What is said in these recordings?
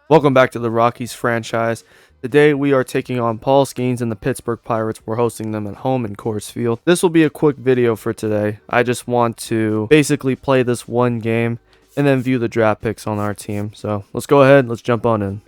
Welcome back to the Rockies franchise. Today we are taking on Paul Skeens and the Pittsburgh Pirates. We're hosting them at home in Coors Field. This will be a quick video for today. I just want to basically play this one game and then view the draft picks on our team. So let's go ahead, let's jump on in.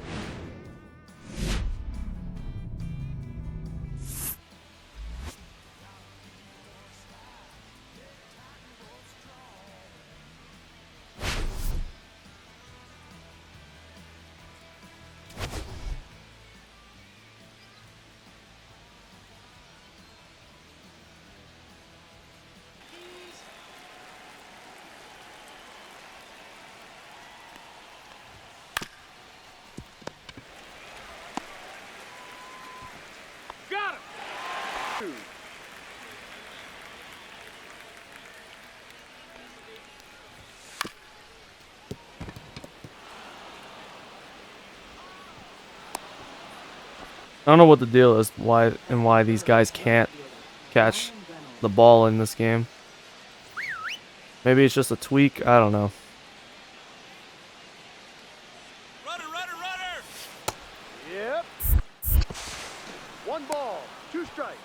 I don't know what the deal is, why these guys can't catch the ball in this game. Maybe it's just a tweak, I don't know. Runner. Yep. 1 ball, 2 strikes.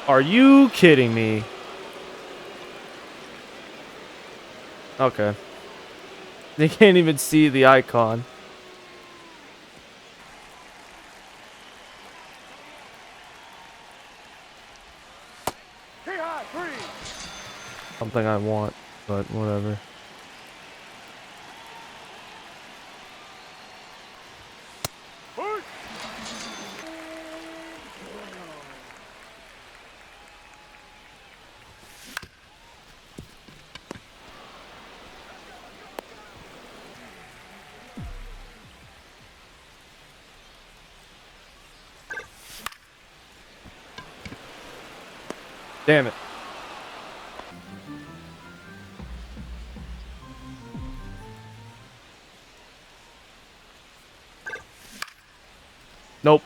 Are you kidding me? Okay. They can't even see the icon. Hey, high, 3. Something I want, but whatever. Push. Damn it. Nope.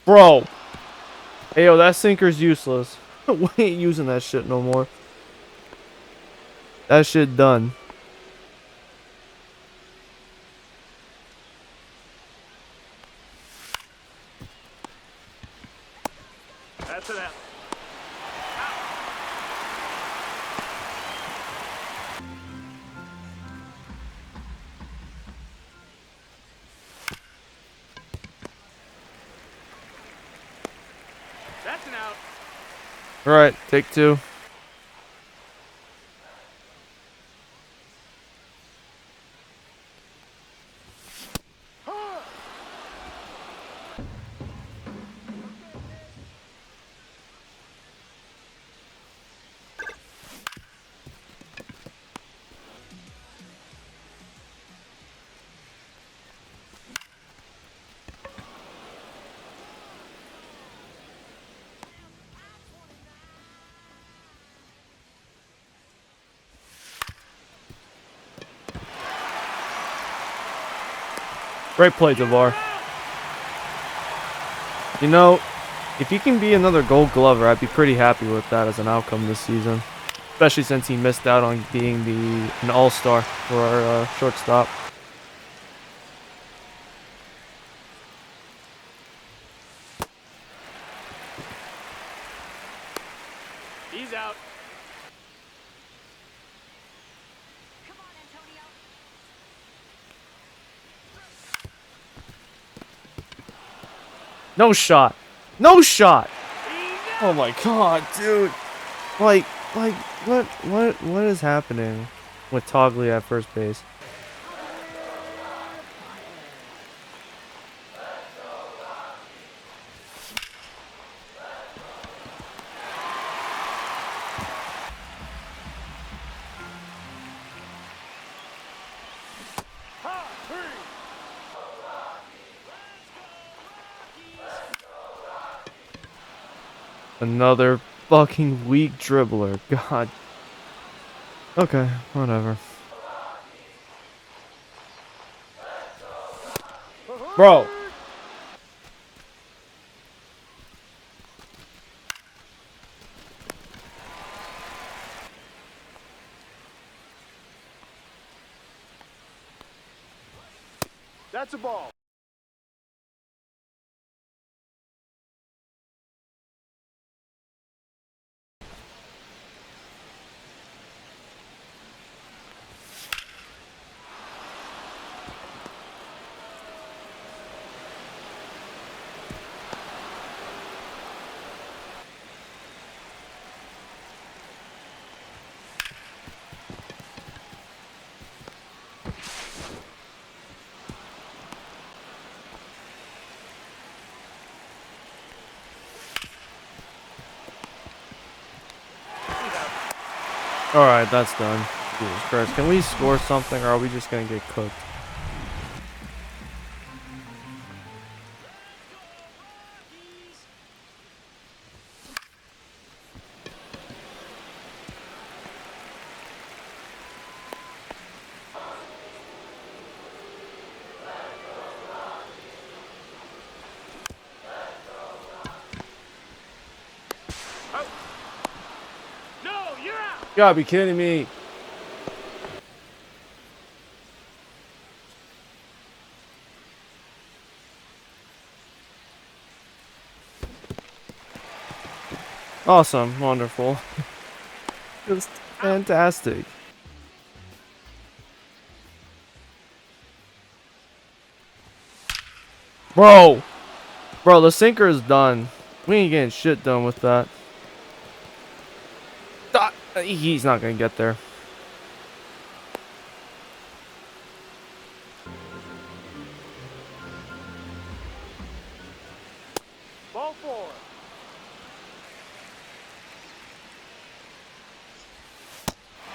Bro. Hey, yo, that sinker's useless. We ain't using that shit no more. That shit done. That's it out. That's an out. Alright, take 2. Great play, Devar. You know, if he can be another Gold Glover, I'd be pretty happy with that as an outcome this season. Especially since he missed out on being an all-star for our shortstop. He's out. No shot. No shot. Oh my god, dude. Like, what is happening with Togley at first base? High, 3. Another fucking weak dribbler. God. Okay, whatever. Bro. That's a ball. Alright, that's done. Jesus Christ. Can we score something or are we just gonna get cooked? No, you're out. You gotta be kidding me. Awesome. Wonderful. Just fantastic. Bro. Bro, the sinker is done. We ain't getting shit done with that. Ah, he's not gonna get there. Ball four.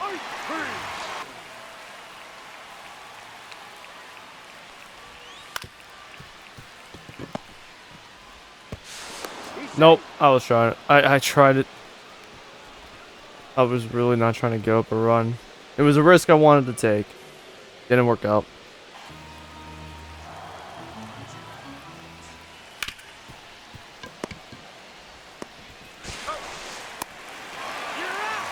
Ice cream. Nope. I was trying. I tried it. I was really not trying to go up a run. It was a risk I wanted to take. Didn't work out. You're out.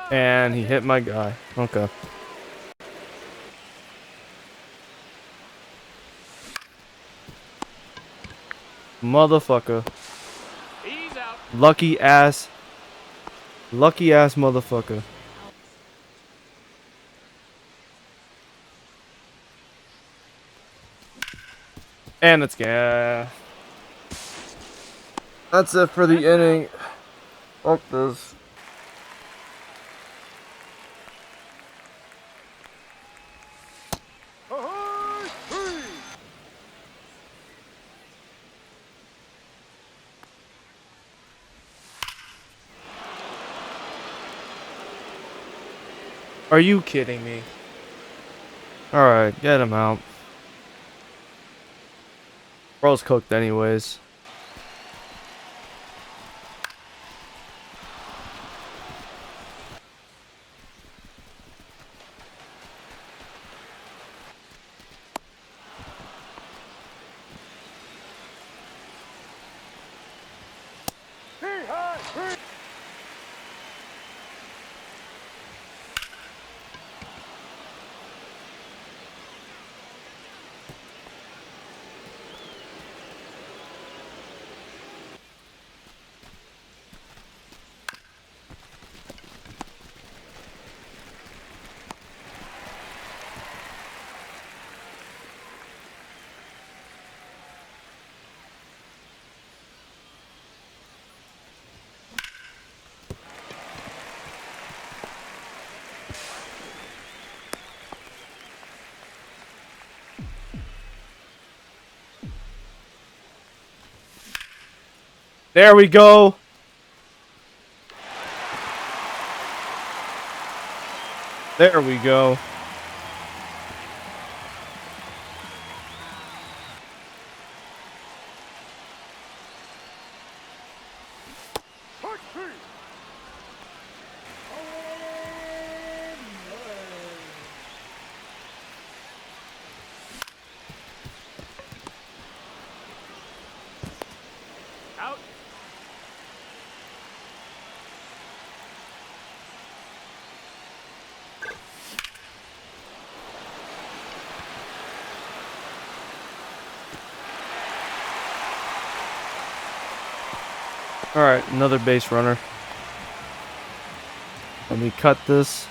And he hit my guy. Okay. Motherfucker. He's out. Lucky ass. Lucky ass motherfucker. And it's yeah. That's it for the inning. Fuck this. Ahoy, three. Are you kidding me? Alright, get him out. Bro's cooked anyways. Hee-haw, three. There we go. There we go. Hard three. Out. All right, another base runner. And we cut this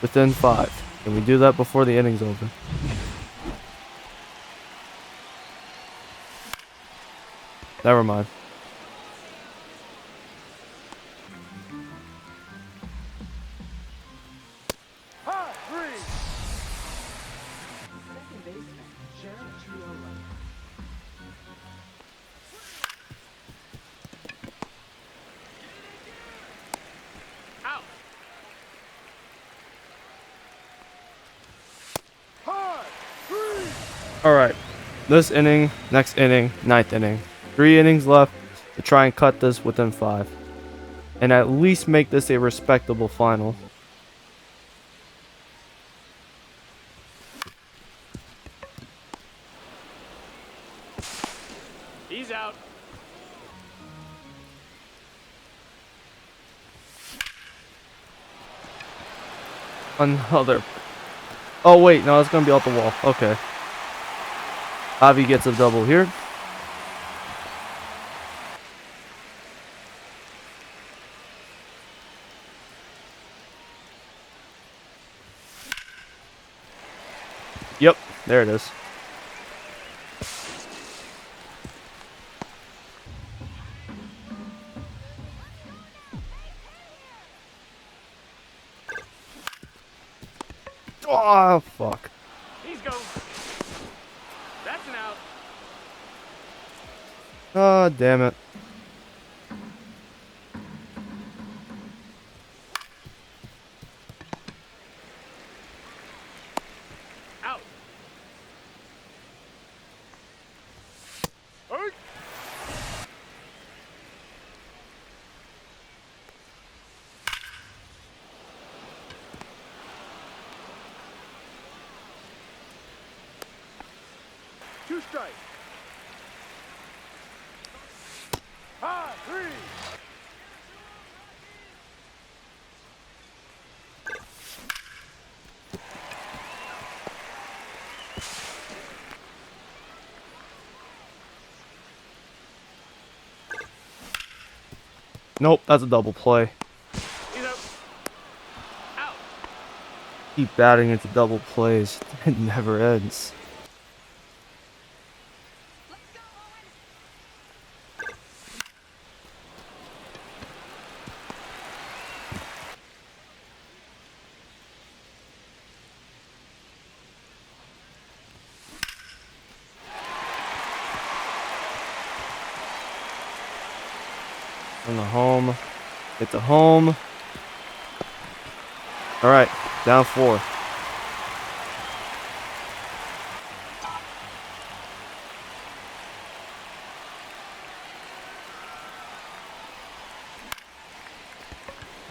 within 5. Can we do that before the inning's over? Never mind. High three. Out. High three. All right, this inning, next inning, 9th inning. 3 innings left to try and cut this within 5. And at least make this a respectable final. He's out. Another. Oh, wait. No, it's going to be off the wall. Okay. Javi gets a double here. Yep. There it is. Oh, fuck. He's go. That's an out. Oh, damn it. Out. Hey. Two strikes. High three. Nope, that's a double play. He's out. Out. Keep batting into double plays. It never ends. On the home. Hit the home. All right, down 4.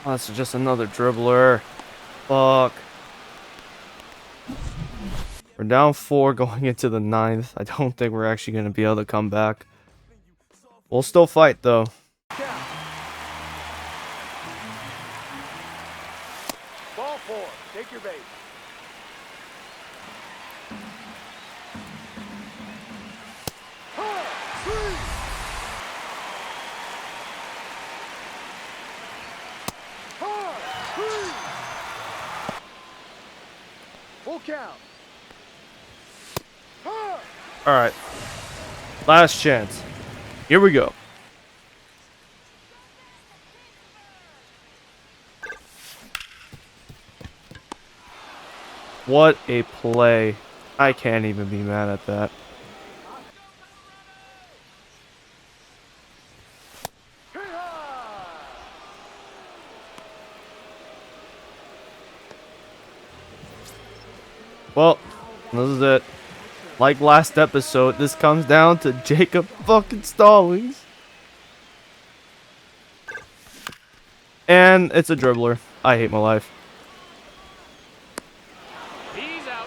Oh, that's just another dribbler. Fuck. We're down 4 going into the 9th. I don't think we're actually going to be able to come back. We'll still fight, though. Ball 4. Take your base. High three. High three. Full count. High. All right. Last chance. Here we go. What a play. I can't even be mad at that. Well, this is it. Like last episode, this comes down to Jacob fucking Stallings. And it's a dribbler. I hate my life. He's out.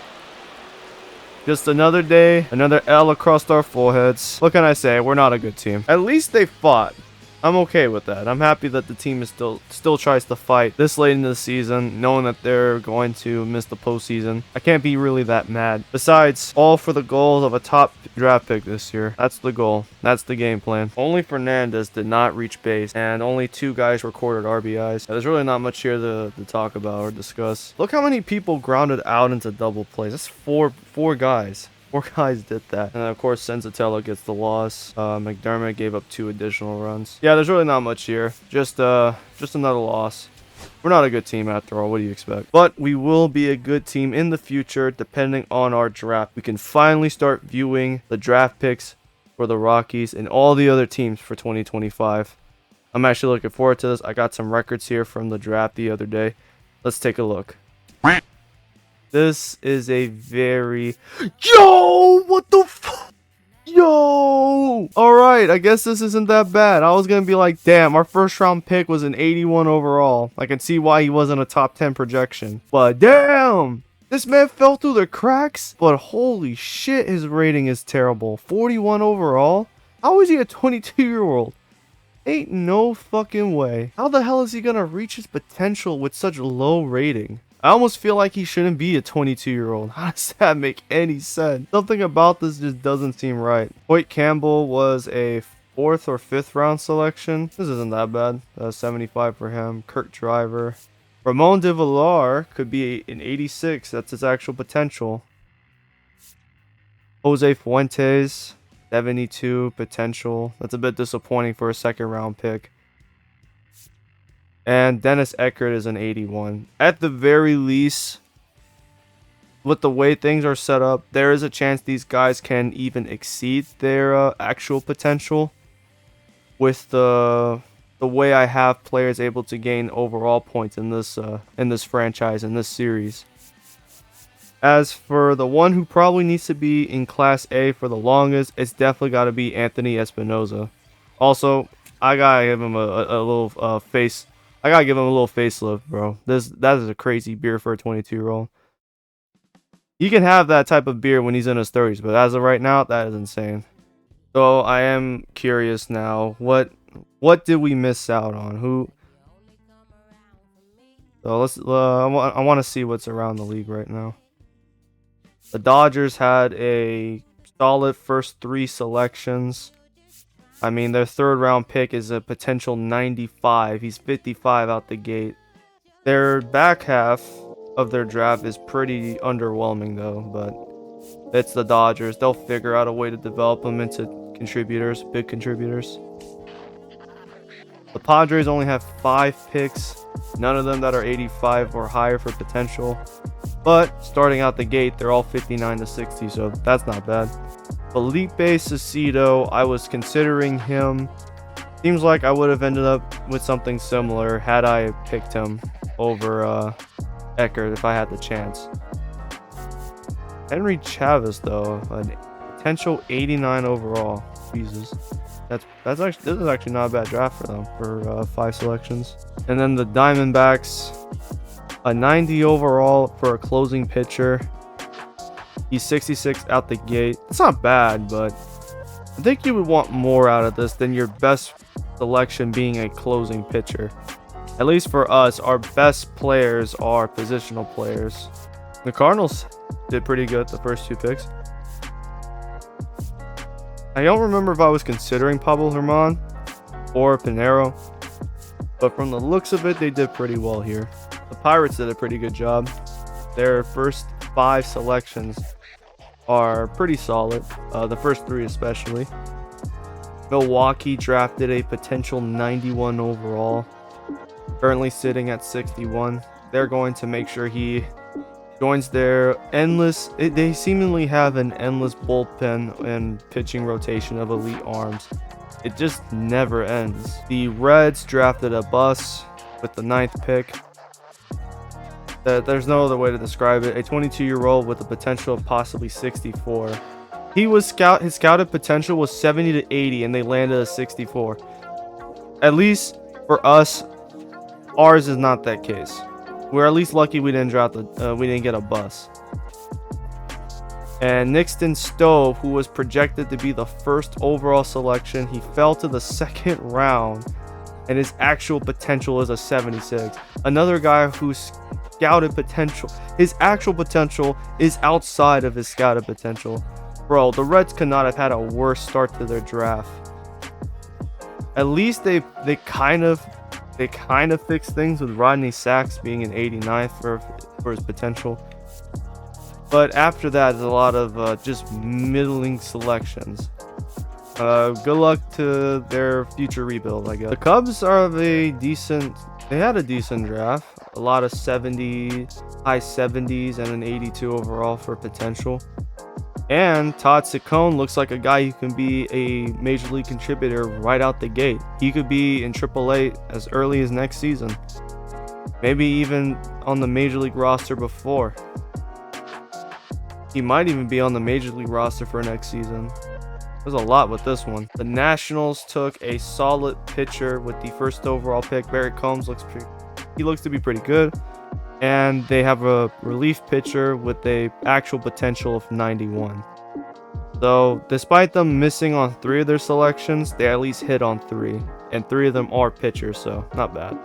Just another day, another L across our foreheads. What can I say? We're not a good team. At least they fought. I'm okay with that. I'm happy that the team is still tries to fight this late in the season, knowing that they're going to miss the postseason. I can't be really that mad. Besides, all for the goal of a top draft pick this year. That's the goal. That's the game plan. Only Fernandez did not reach base, and only 2 guys recorded RBIs. There's really not much here to talk about or discuss. Look how many people grounded out into double plays. That's four guys. 4 guys did that. And then, of course, Senzatella gets the loss. McDermott gave up 2 additional runs. Yeah, there's really not much here. Just another loss. We're not a good team after all. What do you expect? But we will be a good team in the future depending on our draft. We can finally start viewing the draft picks for the Rockies and all the other teams for 2025. I'm actually looking forward to this. I got some records here from the draft the other day. Let's take a look. This is a very... Yo! What the fuck? Yo! Alright, I guess this isn't that bad. I was gonna be like, damn, our first round pick was an 81 overall. I can see why he wasn't a top 10 projection. But damn! This man fell through the cracks. But holy shit, his rating is terrible. 41 overall? How is he a 22-year-old? Ain't no fucking way. How the hell is he gonna reach his potential with such low rating? I almost feel like he shouldn't be a 22-year-old. How does that make any sense? Something about this just doesn't seem right. Hoyt Campbell was a 4th or 5th round selection. This isn't that bad. 75 for him. Kirk Driver. Ramon de Villar could be an 86. That's his actual potential. Jose Fuentes, 72 potential. That's a bit disappointing for a 2nd round pick. And Dennis Eckert is an 81. At the very least, with the way things are set up, there is a chance these guys can even exceed their actual potential. With the way I have players able to gain overall points in this franchise, in this series. As for the one who probably needs to be in Class A for the longest, it's definitely got to be Anthony Espinoza. Also, I gotta give him a little face. I gotta give him a little facelift, bro. That is a crazy beer for a 22-year-old. You can have that type of beer when he's in his 30s, but as of right now, that is insane. So I am curious now. What did we miss out on? Who? So let's. I want to see what's around the league right now. The Dodgers had a solid first 3 selections. I mean, their 3rd round pick is a potential 95. He's 55 out the gate. Their back half of their draft is pretty underwhelming, though. But it's the Dodgers. They'll figure out a way to develop them into contributors, big contributors. The Padres only have 5 picks. None of them that are 85 or higher for potential. But starting out the gate, they're all 59 to 60, so that's not bad. Felipe Cecedo, I was considering him. Seems like I would have ended up with something similar had I picked him over Eckert if I had the chance. Henry Chavez, though, a potential 89 overall. Jesus, that's actually, this is actually not a bad draft for them for 5 selections. And then the Diamondbacks, a 90 overall for a closing pitcher. He's 66 out the gate. It's not bad, but I think you would want more out of this than your best selection being a closing pitcher. At least for us, our best players are positional players. The Cardinals did pretty good the first 2 picks. I don't remember if I was considering Pablo Herman or Pinero, but from the looks of it, they did pretty well here. The Pirates did a pretty good job. Their first 5 selections are pretty solid, the first 3 especially. Milwaukee drafted a potential 91 overall, currently sitting at 61. They're going to make sure he joins their endless, they seemingly have an endless bullpen and pitching rotation of elite arms. It just never ends. The Reds drafted a bus with the 9th pick. There's no other way to describe it. A 22-year-old with the potential of possibly 64. His scouted potential was 70 to 80, and they landed a 64. At least for us, ours is not that case. We're at least lucky we didn't get a bus. And Nixon Stove, who was projected to be the first overall selection, he fell to the second round, and his actual potential is a 76. Another guy who's scouted potential, his actual potential is outside of his scouted potential. Bro, the Reds could not have had a worse start to their draft. At least they kind of fixed things with Rodney Sachs being an 89th for his potential. But after that, there's a lot of just middling selections. Good luck to their future rebuild, I guess. The Cubs are they had a decent draft. A lot of high 70s, and an 82 overall for potential. And Todd Ciccone looks like a guy who can be a major league contributor right out the gate. He could be in AAA as early as next season. Maybe even on the major league roster before. He might even be on the major league roster for next season. There's a lot with this one. The Nationals took a solid pitcher with the first overall pick. Barrett Combs looks to be pretty good. And they have a relief pitcher with a actual potential of 91. So despite them missing on 3 of their selections, they at least hit on 3. And 3 of them are pitchers, so not bad.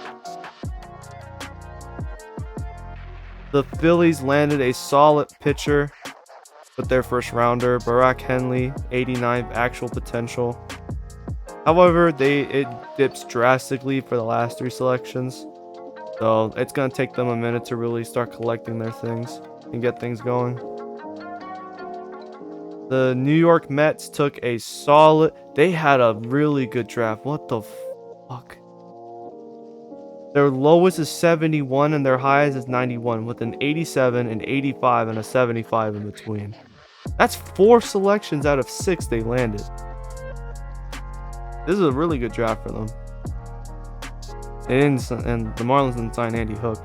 The Phillies landed a solid pitcher with their first rounder, Barack Henley, 89 actual potential. However, it dips drastically for the last 3 selections. So it's going to take them a minute to really start collecting their things and get things going. The New York Mets took a solid... They had a really good draft. What the fuck? Their lowest is 71 and their highest is 91 with an 87, an 85, and a 75 in between. That's 4 selections out of 6 they landed. This is a really good draft for them. And the Marlins didn't sign Andy Hook.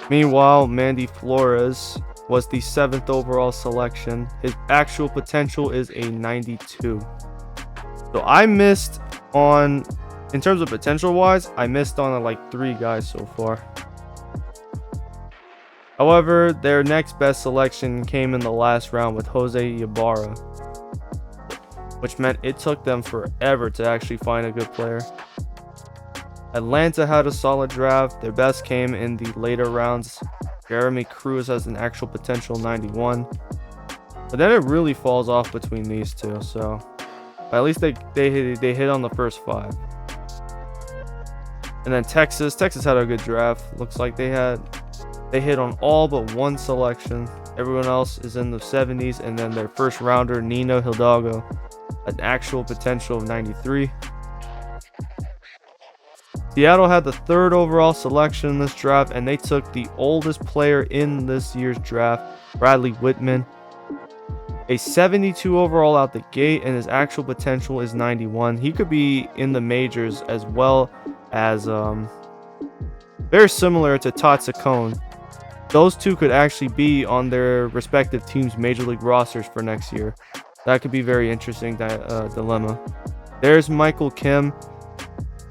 Meanwhile, Mandy Flores was the 7th overall selection. His actual potential is a 92. So I missed on, in terms of potential wise, I missed on like 3 guys so far. However, their next best selection came in the last round with Jose Ibarra, which meant it took them forever to actually find a good player. Atlanta had a solid draft. Their best came in the later rounds. Jeremy Cruz has an actual potential 91. But then it really falls off between these two. So at least they hit on the first 5. And then Texas had a good draft. Looks like they hit on all but 1 selection. Everyone else is in the 70s. And then their first rounder, Nino Hidalgo, an actual potential of 93. Seattle had the 3rd overall selection in this draft, and they took the oldest player in this year's draft, Bradley Whitman. A 72 overall out the gate, and his actual potential is 91. He could be in the majors as well as very similar to Todd Ciccone. Those two could actually be on their respective teams' major league rosters for next year. That could be very interesting dilemma. There's Michael Kim.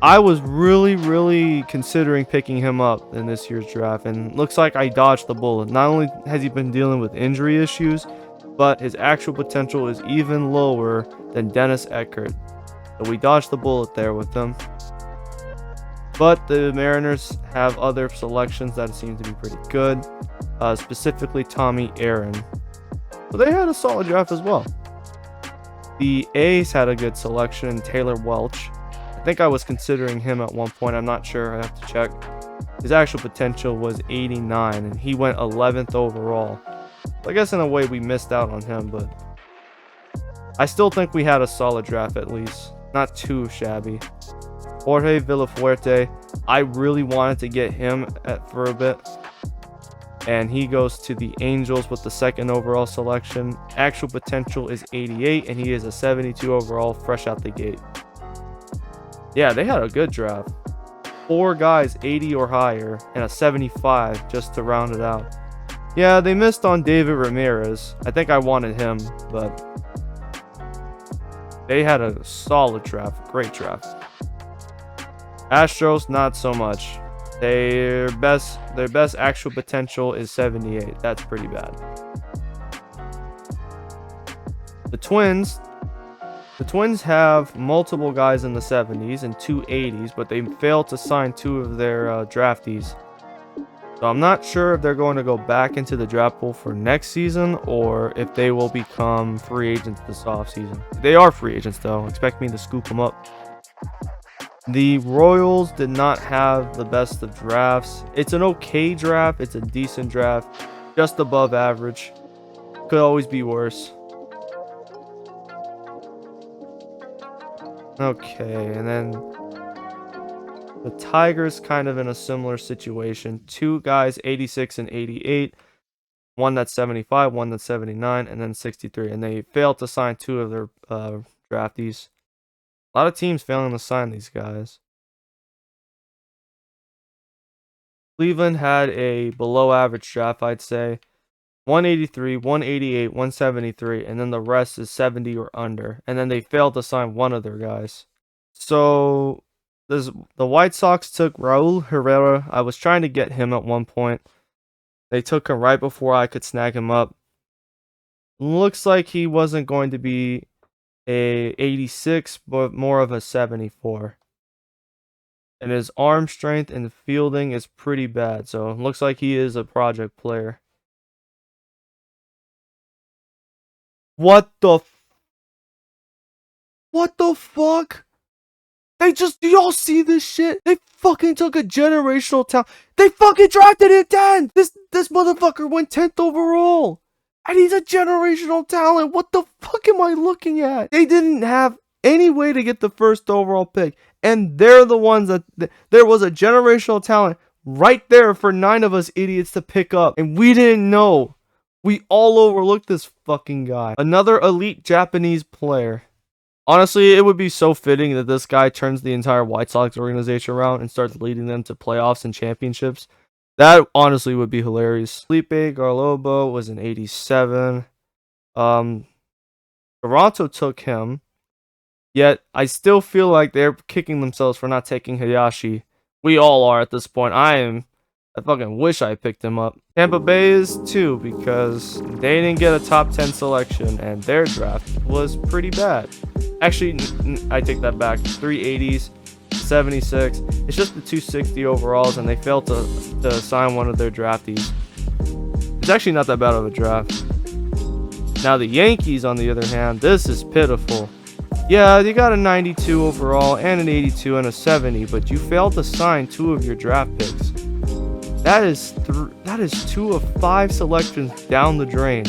I was really considering picking him up in this year's draft, and looks like I dodged the bullet. Not only has he been dealing with injury issues, but his actual potential is even lower than Dennis Eckert. So we dodged the bullet there with them. But the Mariners have other selections that seem to be pretty good, specifically Tommy Aaron. So they had a solid draft as well. The A's had a good selection, Taylor Welch. I think I was considering him at one point. I'm not sure. I have to check. His actual potential was 89, and he went 11th overall. So I guess in a way we missed out on him, but I still think we had a solid draft at least. Not too shabby. Jorge Villafuerte, I really wanted to get him for a bit. And he goes to the Angels with the 2nd overall selection. Actual potential is 88, and he is a 72 overall fresh out the gate. Yeah, they had a good draft. 4 guys 80 or higher and a 75 just to round it out. Yeah, they missed on David Ramirez. I think I wanted him, but they had a solid draft, great draft. Astros, not so much. Their best actual potential is 78. That's pretty bad. The Twins have multiple guys in the 70s and 2 80s, but they failed to sign 2 of their draftees. So I'm not sure if they're going to go back into the draft pool for next season or if they will become free agents this offseason. They are free agents though. Expect me to scoop them up. The Royals did not have the best of drafts. It's an okay draft. It's a decent draft. Just above average. Could always be worse. Okay, and then the Tigers kind of in a similar situation. 2 guys, 86 and 88. One that's 75, one that's 79, and then 63. And they failed to sign 2 of their draftees. A lot of teams failing to sign these guys. Cleveland had a below average draft, I'd say. 183, 188, 173, and then the rest is 70 or under. And then they failed to sign 1 of their guys. So the White Sox took Raul Herrera. I was trying to get him at one point. They took him right before I could snag him up. Looks like he wasn't going to be a 86, but more of a 74. And his arm strength and fielding is pretty bad. So it looks like he is a project player. What the fuck? Do y'all see this shit? They fucking took a generational talent. They fucking drafted him 10. This motherfucker went 10th overall. And he's a generational talent. What the fuck am I looking at? They didn't have any way to get the first overall pick. And they're the ones that there was a generational talent right there for 9 of us idiots to pick up. And we didn't know. We all overlooked this fucking guy. Another elite Japanese player. Honestly, it would be so fitting that this guy turns the entire White Sox organization around and starts leading them to playoffs and championships. That honestly would be hilarious. Felipe Garlobo was an 87. Toronto took him. Yet, I still feel like they're kicking themselves for not taking Hayashi. We all are at this point. I fucking wish I picked him up. Tampa Bay is too, because they didn't get a top 10 selection and their draft was pretty bad. Actually, I take that back. 380s, 76. It's just the 260 overalls, and they failed to sign 1 of their draftees. It's actually not that bad of a draft. Now the Yankees, on the other hand, this is pitiful. Yeah, you got a 92 overall and an 82 and a 70, but you failed to sign 2 of your draft picks. That is 2 of 5 selections down the drain.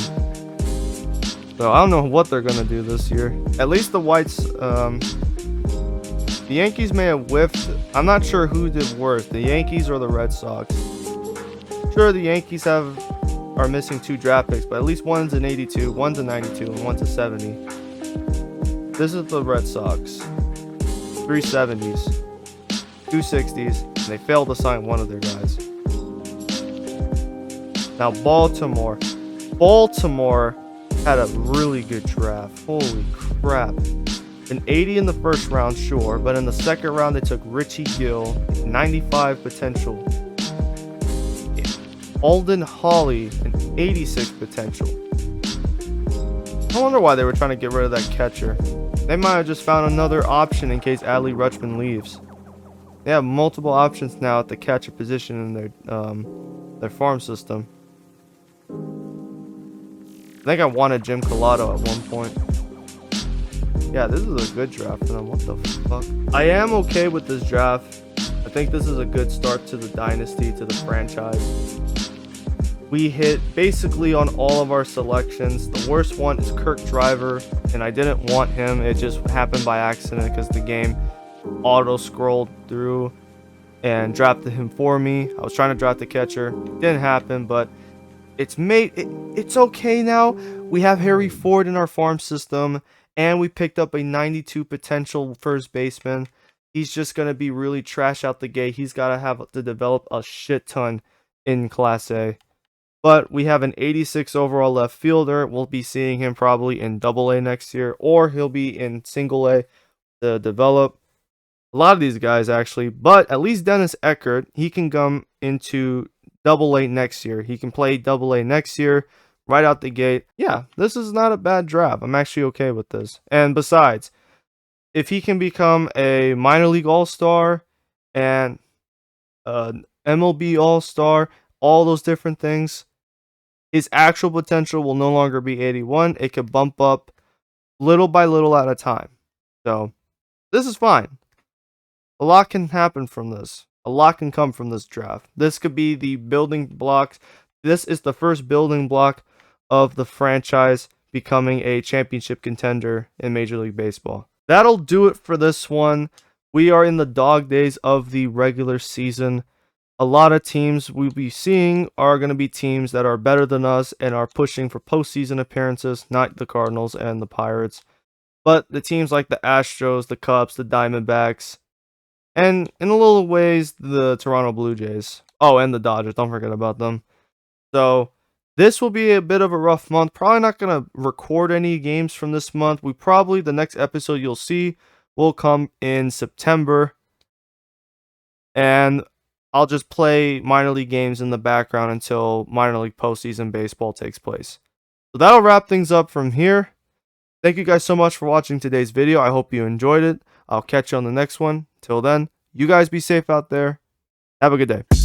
So I don't know what they're gonna do this year. At least the the Yankees may have whiffed. I'm not sure who did worse, the Yankees or the Red Sox. Sure, the Yankees are missing 2 draft picks, but at least one's an 82, one's a 92, and one's a 70. This is the Red Sox. 3 70s, 2 60s, and they failed to sign 1 of their guys. Now Baltimore had a really good draft. Holy crap. An 80 in the first round, sure, but in the second round they took Richie Gill, 95 potential. Alden Holly, an 86 potential. I wonder why they were trying to get rid of that catcher. They might have just found another option in case Adley Rutschman leaves. They have multiple options now at the catcher position in their farm system. I think I wanted Jim Collado at one point. Yeah, this is a good draft for them. What the fuck? I am okay with this draft. I think this is a good start to the dynasty, to the franchise. We hit basically on all of our selections. The worst one is Kirk Driver, and I didn't want him. It just happened by accident because the game auto-scrolled through and drafted him for me. I was trying to draft the catcher. Didn't happen, but it's okay now. We have Harry Ford in our farm system, and we picked up a 92 potential first baseman. he's just going to be really trash out the gate. He's got to have to develop a shit ton in Class A. But we have an 86 overall left fielder. We'll be seeing him probably in Double A next year, or he'll be in Single A to develop. A lot of these guys actually, but at least Dennis Eckert, he can come into Double A next year. He can play Double A next year right out the gate. Yeah, this is not a bad draft. I'm actually okay with this. And besides, if he can become a minor league all-star and MLB all-star, all those different things, his actual potential will no longer be 81. It could bump up little by little at a time. So this is fine. A lot can happen from this. A lot can come from this draft. This could be the building blocks. This is the first building block of the franchise becoming a championship contender in Major League Baseball. That'll do it for this one. We are in the dog days of the regular season. A lot of teams we'll be seeing are going to be teams that are better than us and are pushing for postseason appearances, not the Cardinals and the Pirates, but the teams like the Astros, the Cubs, the Diamondbacks, and in a little ways, the Toronto Blue Jays. Oh, and the Dodgers. Don't forget about them. So this will be a bit of a rough month. Probably not going to record any games from this month. The next episode you'll see will come in September. And I'll just play minor league games in the background until minor league postseason baseball takes place. So that'll wrap things up from here. Thank you guys so much for watching today's video. I hope you enjoyed it. I'll catch you on the next one. Till then, you guys be safe out there. Have a good day.